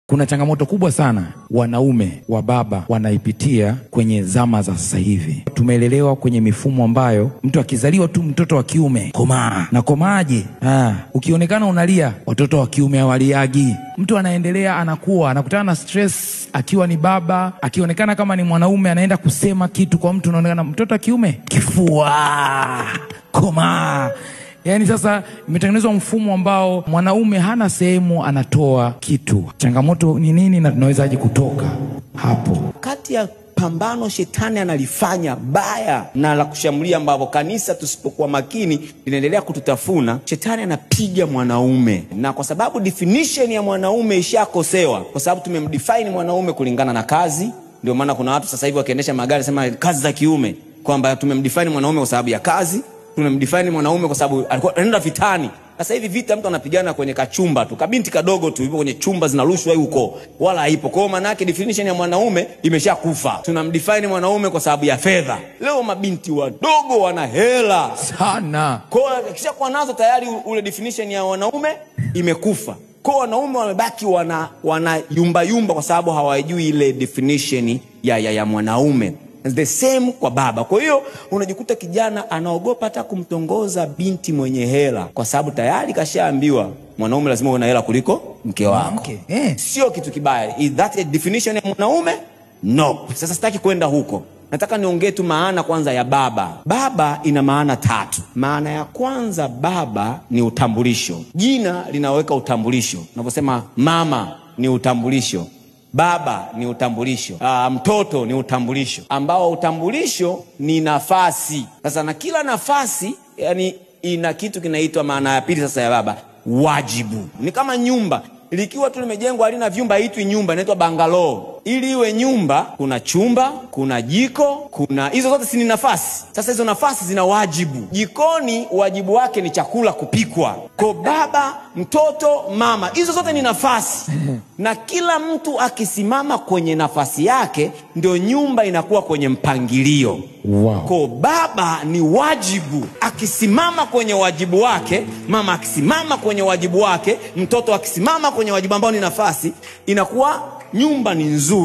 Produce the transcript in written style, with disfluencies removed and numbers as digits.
Kuna changamoto kubwa sana wanaume wa baba wanaipitia kwenye zama za sasa hivi. Tumelelewa kwenye mifumo ambayo mtu akizaliwa tu mtoto wa kiume komaa na komaaje, ukionekana unalia watoto wa kiume hawaliagi. Mtu anaendelea, anakuwa anakutana na stress akiwa ni baba, akionekana kama ni mwanaume anaenda kusema kitu kwa mtu, unaonekana mtoto wa kiume kifua komaa. Yani sasa imetengenezwa mfumo ambao mwanaume hana sehemu anatoa kitu. Changamoto ni nini na tunawezaje kutoka hapo? Kati ya pambano shetani analifanya baya na la kushambulia ambapo kanisa tusipokuwa makini linaendelea kututafuna, shetani anapiga mwanaume. Na kwa sababu definition ya mwanaume ishakosewa, kwa sababu tumemdefine mwanaume kulingana na kazi. Ndio maana kuna watu sasa hivi wakiendesha magari sema kazi za kiume, kwamba tumemdefine mwanaume kwa sababu ya kazi. Tunamdefine mwanaume kwa sababu alikuwa anaenda vitani. Sasa hivi vita mtu anapigana kwenye kachumba tu, kabinti kadogo tu, yupo kwenye chumba zinarushwa huko, wala haipo. Kwa maana yake definition ya mwanaume imeshakufa. Tunamdefine mwanaume kwa sababu ya fedha. Leo mabinti wadogo wana hela sana. Kwa kisha kwa nazo tayari ule definition ya wanaume imekufa. Kwa wanaume wamebaki wana yumba kwa sababu hawajui ile definition ya mwanaume. The same kwa baba. Kwa hiyo unajikuta kijana anaogopa hata kumtongoza binti mwenye hela, kwa sababu tayari kashaambiwa mwanaume lazima uwe na hela kuliko mke wako. Sio kitu kibaya. Is that a definition ya mwanaume? No. Sasa sitaki kwenda huko. Nataka niongee tu maana kwanza ya baba. Baba ina maana 3. Maana ya kwanza, baba ni utambulisho. Jina linaweka utambulisho. Unaposema mama ni utambulisho, baba ni utambulisho, mtoto ni utambulisho, ambao utambulisho ni nafasi. Sasa na kila nafasi yani ina kitu kinaitwa maana ya pili sasa ya baba, wajibu. Ni kama nyumba, likiwa tu limejengwa halina vyumba haitwi nyumba, inaitwa bangalo. Ili iwe nyumba kuna chumba, kuna jiko, kuna hizo zote si ni nafasi. Sasa hizo nafasi zina wajibu. Jikoni wajibu wake ni chakula kupikwa. Kwa baba, mtoto, mama, hizo zote ni nafasi. Na kila mtu akisimama kwenye nafasi yake ndio nyumba inakuwa kwenye mpangilio. Wow. Kwa baba ni wajibu, akisimama kwenye wajibu wake, mama akisimama kwenye wajibu wake, mtoto akisimama kwenye wajibu ambao ni nafasi, inakuwa nyumba ni nzuri.